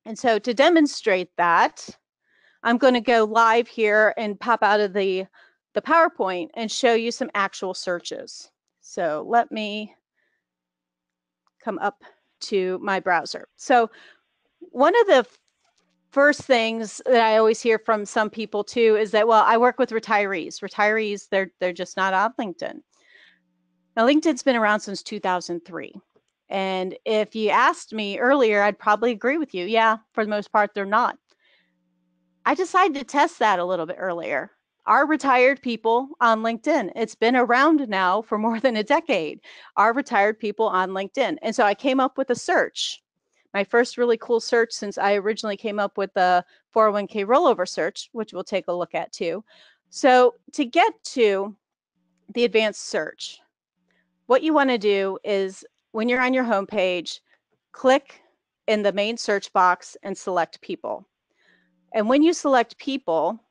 And so to demonstrate that, I'm going to go live here and pop out of the PowerPoint and show you some actual searches. So let me come up to my browser. So one of the first things that I always hear from some people too is that, well, I work with retirees. Retirees, they're just not on LinkedIn. Now, LinkedIn's been around since 2003. And if you asked me earlier, I'd probably agree with you. Yeah, for the most part, they're not. I decided to test that a little bit earlier. Are retired people on LinkedIn? It's been around now for more than a decade. Are retired people on LinkedIn? And so I came up with a search. My first really cool search since I originally came up with the 401k rollover search, which we'll take a look at too. So to get to the advanced search, what you want to do is when you're on your homepage, click in the main search box and select people. And when you select people,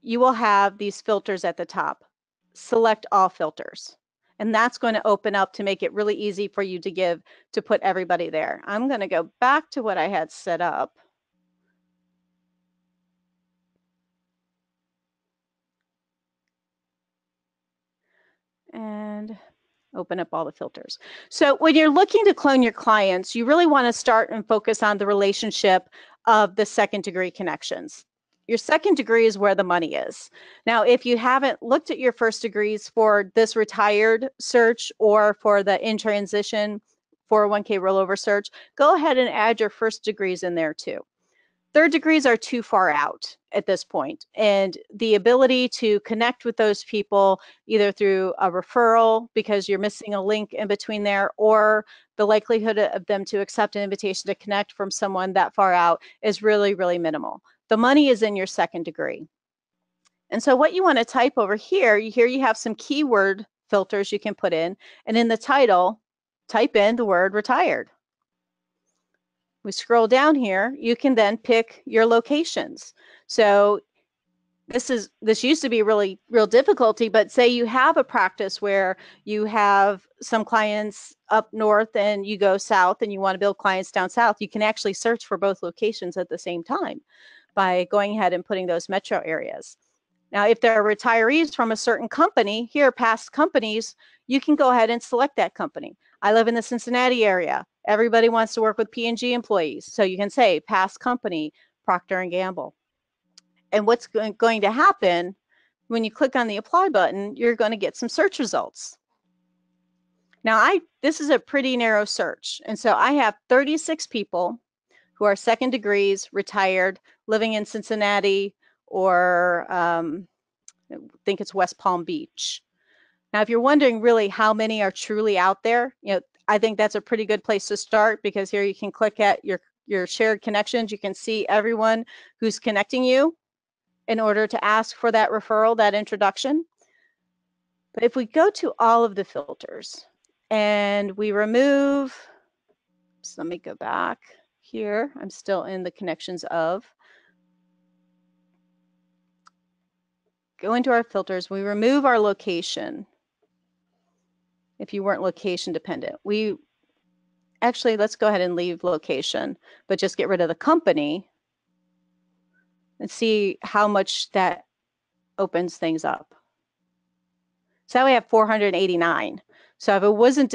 you will have these filters at the top. Select all filters. And that's going to open up to make it really easy for you to put everybody there. I'm going to go back to what I had set up. And open up all the filters. So when you're looking to clone your clients, you really want to start and focus on the relationship of the second degree connections. Your second degree is where the money is. Now, if you haven't looked at your first degrees for this retired search or for the in transition 401k rollover search, go ahead and add your first degrees in there too. Third degrees are too far out at this point, and the ability to connect with those people either through a referral because you're missing a link in between there, or the likelihood of them to accept an invitation to connect from someone that far out is really, really minimal. The money is in your second degree. And so what you want to type over here, you have some keyword filters you can put in, and in the title, type in the word retired. We scroll down here, you can then pick your locations. So this used to be real difficulty, but say you have a practice where you have some clients up north and you go south and you want to build clients down south, you can actually search for both locations at the same time by going ahead and putting those metro areas. Now, if there are retirees from a certain company, here are past companies, you can go ahead and select that company. I live in the Cincinnati area. Everybody wants to work with P&G employees. So you can say past company, Procter & Gamble. And what's going to happen when you click on the apply button, you're going to get some search results. Now, this is a pretty narrow search. And so I have 36 people who are second degrees, retired, living in Cincinnati, or I think it's West Palm Beach. Now, if you're wondering really how many are truly out there, I think that's a pretty good place to start, because here you can click at your shared connections. You can see everyone who's connecting you in order to ask for that referral, that introduction. But if we go to all of the filters and we remove, so let me go back here. I'm still in the connections of. Go into our filters, we remove our location. If you weren't location dependent, actually, let's go ahead and leave location, but just get rid of the company and see how much that opens things up. So we have 489. So if it wasn't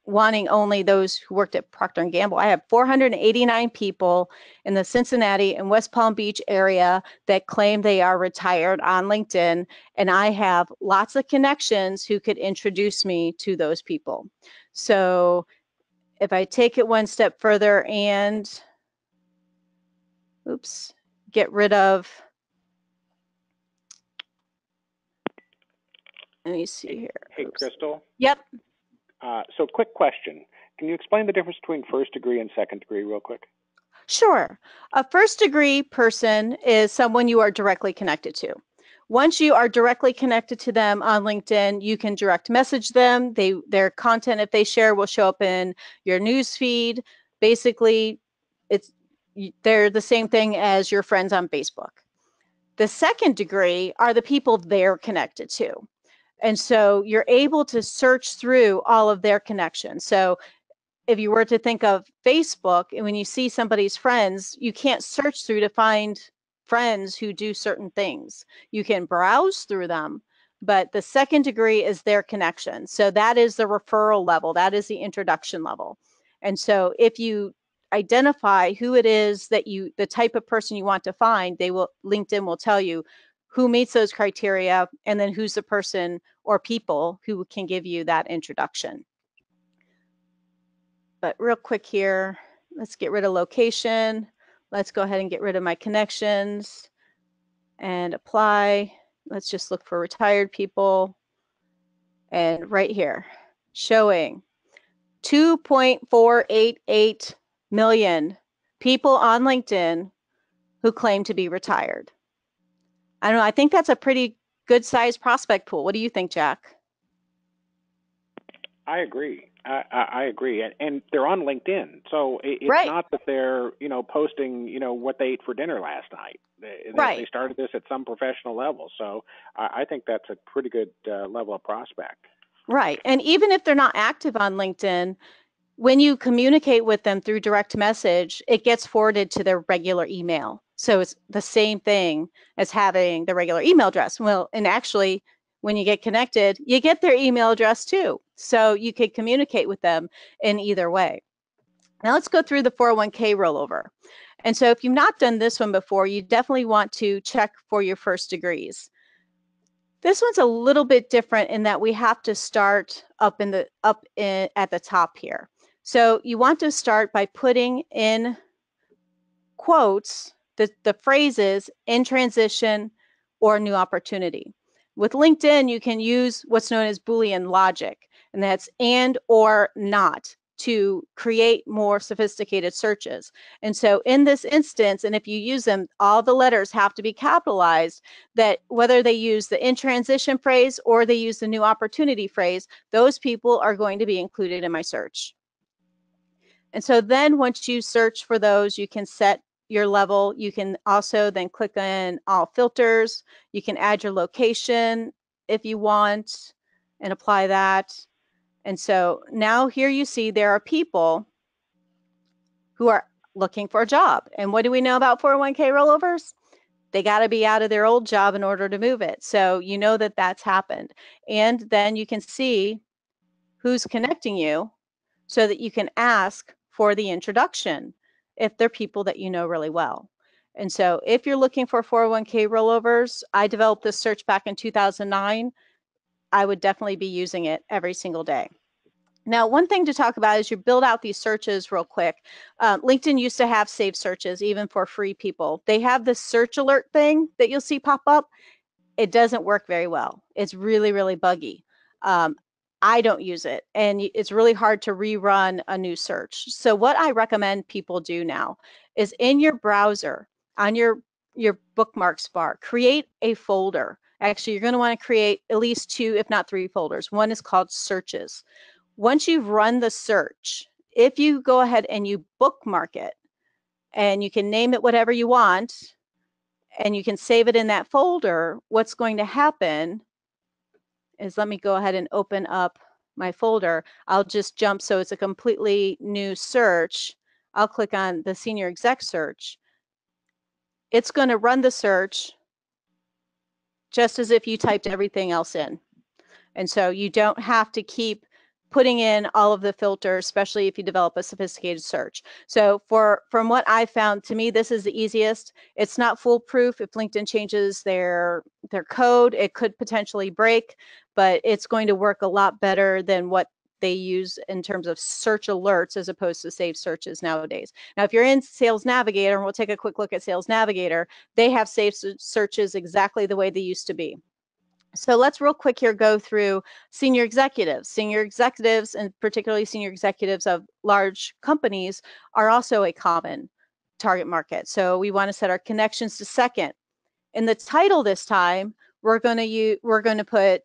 wanting only those who worked at Procter & Gamble, I have 489 people in the Cincinnati and West Palm Beach area that claim they are retired on LinkedIn, and I have lots of connections who could introduce me to those people. So if I take it one step further and, get rid of, let me see here. Hey, Crystal? Yep. So quick question. Can you explain the difference between first degree and second degree real quick? Sure. A first degree person is someone you are directly connected to. Once you are directly connected to them on LinkedIn, you can direct message them. Their content, if they share, will show up in your news feed. Basically, they're the same thing as your friends on Facebook. The second degree are the people they're connected to. And so you're able to search through all of their connections. So if you were to think of Facebook, and when you see somebody's friends, you can't search through to find friends who do certain things. You can browse through them, but the second degree is their connection. So that is the referral level, that is the introduction level. And so if you identify who it is that the type of person you want to find, LinkedIn will tell you who meets those criteria, and then who's the person or people who can give you that introduction. But real quick here, let's get rid of location. Let's go ahead and get rid of my connections and apply. Let's just look for retired people. And right here, showing 2.488 million people on LinkedIn who claim to be retired. I don't know, I think that's a pretty good sized prospect pool. What do you think, Jack? I agree. I agree, and they're on LinkedIn, so it's Right. not that they're posting what they ate for dinner last night. They started this at some professional level, so I think that's a pretty good level of prospect. Right, and even if they're not active on LinkedIn, when you communicate with them through direct message, it gets forwarded to their regular email. So it's the same thing as having the regular email address. Well, and actually, when you get connected, you get their email address too. So you can communicate with them in either way. Now let's go through the 401k rollover. And so if you've not done this one before, you definitely want to check for your first degrees. This one's a little bit different in that we have to start at the top here. So you want to start by putting in quotes the phrases in transition or new opportunity. With LinkedIn, you can use what's known as Boolean logic, and that's and or not to create more sophisticated searches. And so in this instance, and if you use them, all the letters have to be capitalized, that whether they use the in transition phrase or they use the new opportunity phrase, those people are going to be included in my search. And so then once you search for those, you can set your level. You can also then click on all filters. You can add your location if you want and apply that. And so now here you see there are people who are looking for a job. And what do we know about 401k rollovers? They got to be out of their old job in order to move it. So you know that that's happened. And then you can see who's connecting you so that you can ask for the introduction if they're people that you know really well. And so if you're looking for 401k rollovers, I developed this search back in 2009. I would definitely be using it every single day. Now, one thing to talk about is you build out these searches real quick. LinkedIn used to have saved searches, even for free people. They have this search alert thing that you'll see pop up. It doesn't work very well. It's really, really buggy. I don't use it, and it's really hard to rerun a new search. So what I recommend people do now is in your browser, on your bookmarks bar, create a folder. Actually, you're going to want to create at least 2, if not 3 folders. One is called searches. Once you've run the search, if you go ahead and you bookmark it, and you can name it whatever you want, and you can save it in that folder, what's going to happen is, let me go ahead and open up my folder. I'll just jump so it's a completely new search. I'll click on the senior exec search. It's going to run the search just as if you typed everything else in. And so you don't have to keep putting in all of the filters, especially if you develop a sophisticated search. So from what I found, to me, this is the easiest. It's not foolproof. If LinkedIn changes their code, it could potentially break, but it's going to work a lot better than what they use in terms of search alerts as opposed to saved searches nowadays. Now, if you're in Sales Navigator, and we'll take a quick look at Sales Navigator, they have saved searches exactly the way they used to be. So let's real quick here go through senior executives. Senior executives, and particularly senior executives of large companies, are also a common target market. So we want to set our connections to second. In the title this time, we're going to put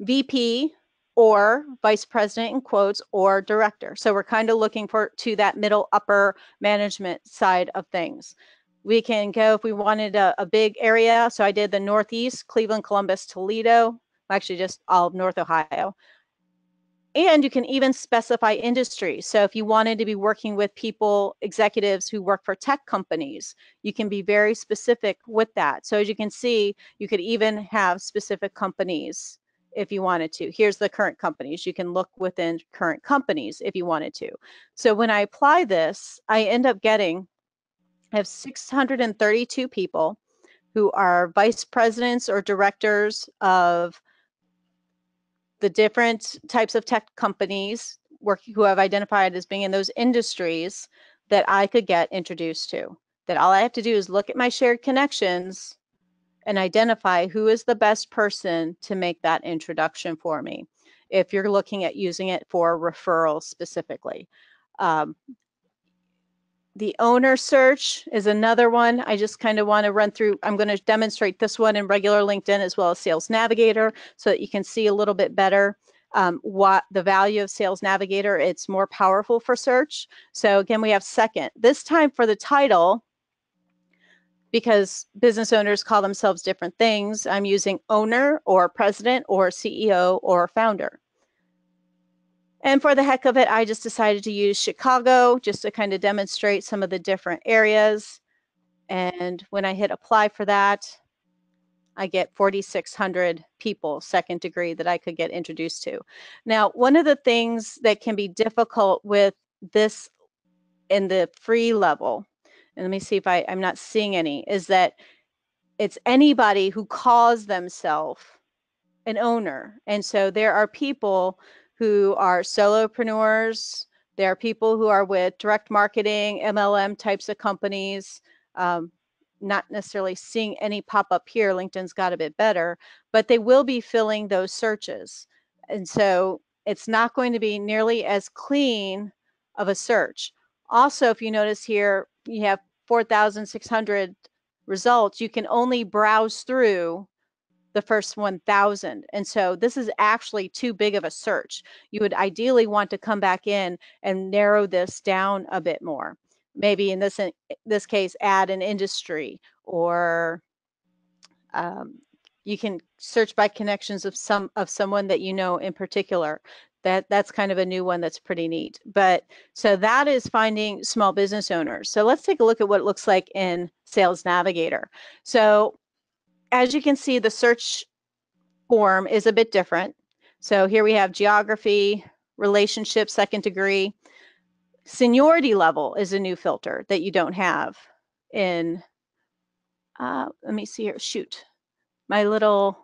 VP or vice president in quotes, or director. So we're kind of looking to that middle upper management side of things. We can go if we wanted a big area. So I did the Northeast, Cleveland, Columbus, Toledo, actually just all of North Ohio. And you can even specify industry. So if you wanted to be working with people, executives who work for tech companies, you can be very specific with that. So as you can see, you could even have specific companies if you wanted to. Here's the current companies. You can look within current companies if you wanted to. So when I apply this, I end up getting, I have 632 people who are vice presidents or directors of the different types of tech companies who have identified as being in those industries that I could get introduced to. That all I have to do is look at my shared connections and identify who is the best person to make that introduction for me, if you're looking at using it for referrals specifically. The owner search is another one. I just kind of want to run through. I'm going to demonstrate this one in regular LinkedIn as well as Sales Navigator so that you can see a little bit better what the value of Sales Navigator. It's more powerful for search. So again, we have second. This time for the title, because business owners call themselves different things, I'm using owner or president or CEO or founder. And for the heck of it, I just decided to use Chicago just to kind of demonstrate some of the different areas. And when I hit apply for that, I get 4,600 people, second degree, that I could get introduced to. Now, one of the things that can be difficult with this in the free level, and let me see if I'm not seeing any, is that it's anybody who calls themselves an owner. And so there are people who are solopreneurs. There are people who are with direct marketing, MLM types of companies. Not necessarily seeing any pop up here. LinkedIn's got a bit better, but they will be filling those searches. And so it's not going to be nearly as clean of a search. Also, if you notice here, you have 4,600 results. You can only browse through the first 1,000. And so this is actually too big of a search. You would ideally want to come back in and narrow this down a bit more. Maybe in this case, add an industry, or you can search by connections of someone that you know in particular. That's kind of a new one that's pretty neat. But so that is finding small business owners. So let's take a look at what it looks like in Sales Navigator. So as you can see, the search form is a bit different. So here we have geography, relationship, second degree. Seniority level is a new filter that you don't have in, let me see here, shoot. My little,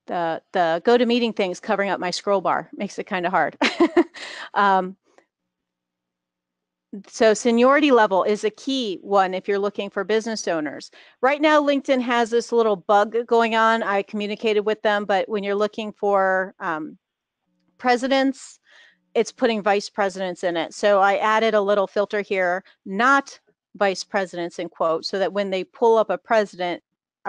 the GoToMeeting thing is covering up my scroll bar, makes it kind of hard. So seniority level is a key one if you're looking for business owners. Right now, LinkedIn has this little bug going on. I communicated with them, but when you're looking for presidents, it's putting vice presidents in it. So I added a little filter here, not vice presidents in quote, so that when they pull up a president,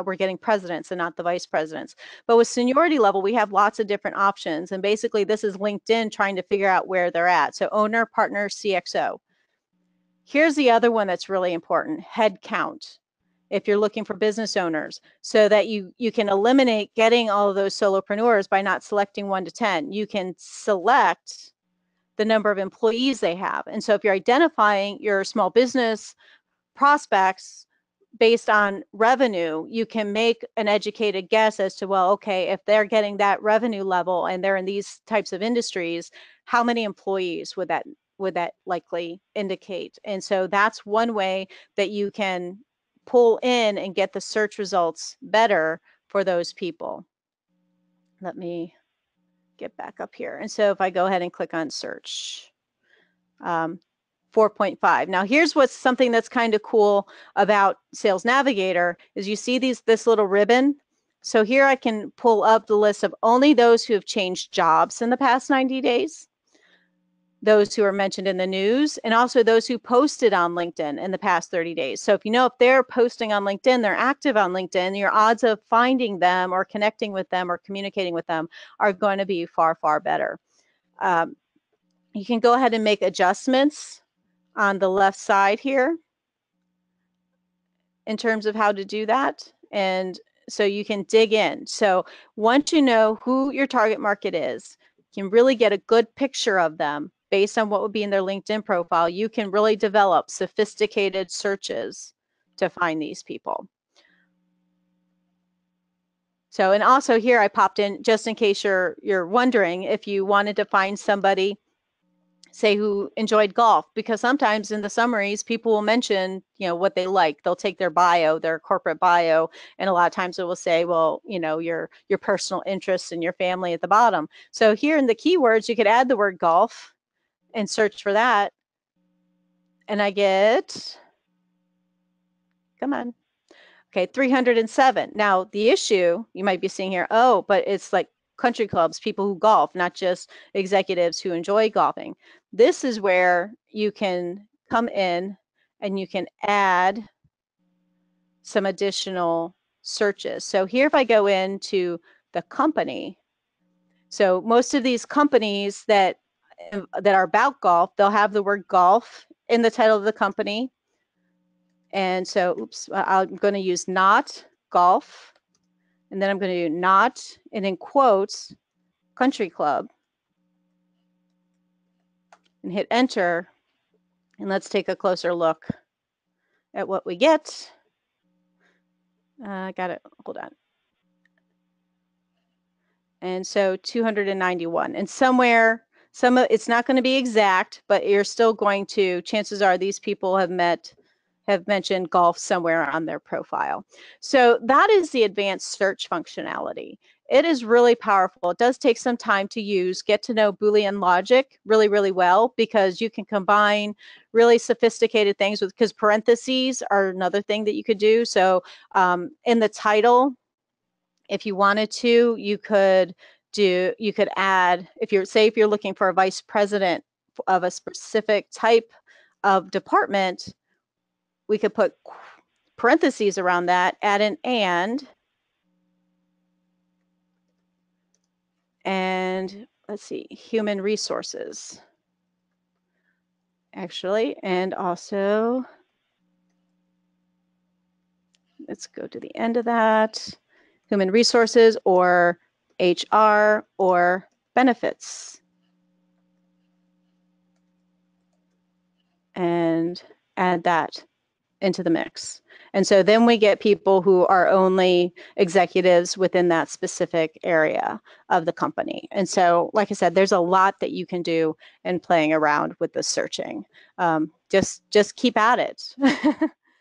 we're getting presidents and not the vice presidents. But with seniority level, we have lots of different options. And basically, this is LinkedIn trying to figure out where they're at. So owner, partner, CXO. Here's the other one that's really important, head count, if you're looking for business owners, so that you can eliminate getting all of those solopreneurs by not selecting 1 to 10. You can select the number of employees they have. And so if you're identifying your small business prospects based on revenue, you can make an educated guess as to, well, okay, if they're getting that revenue level and they're in these types of industries, how many employees would that likely indicate? And so that's one way that you can pull in and get the search results better for those people. Let me get back up here. And so if I go ahead and click on search, 4.5. Now here's what's something that's kind of cool about Sales Navigator is you see this little ribbon. So here I can pull up the list of only those who have changed jobs in the past 90 days, those who are mentioned in the news, and also those who posted on LinkedIn in the past 30 days. So if you know if they're posting on LinkedIn, they're active on LinkedIn, your odds of finding them or connecting with them or communicating with them are going to be far, far better. You can go ahead and make adjustments on the left side here in terms of how to do that. And so you can dig in. So once you know who your target market is, you can really get a good picture of them based on what would be in their LinkedIn profile. You can really develop sophisticated searches to find these people. So, and also here I popped in just in case you're wondering if you wanted to find somebody, say, who enjoyed golf, because sometimes in the summaries people will mention, you know, what they like. They'll take their bio, their corporate bio, and a lot of times it will say, well, you know, your personal interests and your family at the bottom. So here in the keywords, you could add the word golf and search for that, and I get, come on, okay, 307. Now the issue you might be seeing here, oh, but it's like country clubs, people who golf, not just executives who enjoy golfing. This is where you can come in and you can add some additional searches. So here, if I go into the company, so most of these companies that are about golf, they'll have the word golf in the title of the company. And so, oops, I'm going to use not golf. And then I'm going to do not, and in quotes, country club, and hit enter. And let's take a closer look at what we get. I got it, hold on. And so 291. And somewhere, it's not going to be exact, but you're still going to, chances are these people have mentioned golf somewhere on their profile. So that is the advanced search functionality. It is really powerful. It does take some time to use, get to know Boolean logic really, really well, because you can combine really sophisticated things with, because parentheses are another thing that you could do. So in the title, if you wanted to, you could add, if you're looking for a vice president of a specific type of department, we could put parentheses around that, add an and let's see, human resources, actually, and also, let's go to the end of that, human resources or HR or benefits, and add that into the mix. And so then we get people who are only executives within that specific area of the company. And so, like I said, there's a lot that you can do in playing around with the searching. Just keep at it.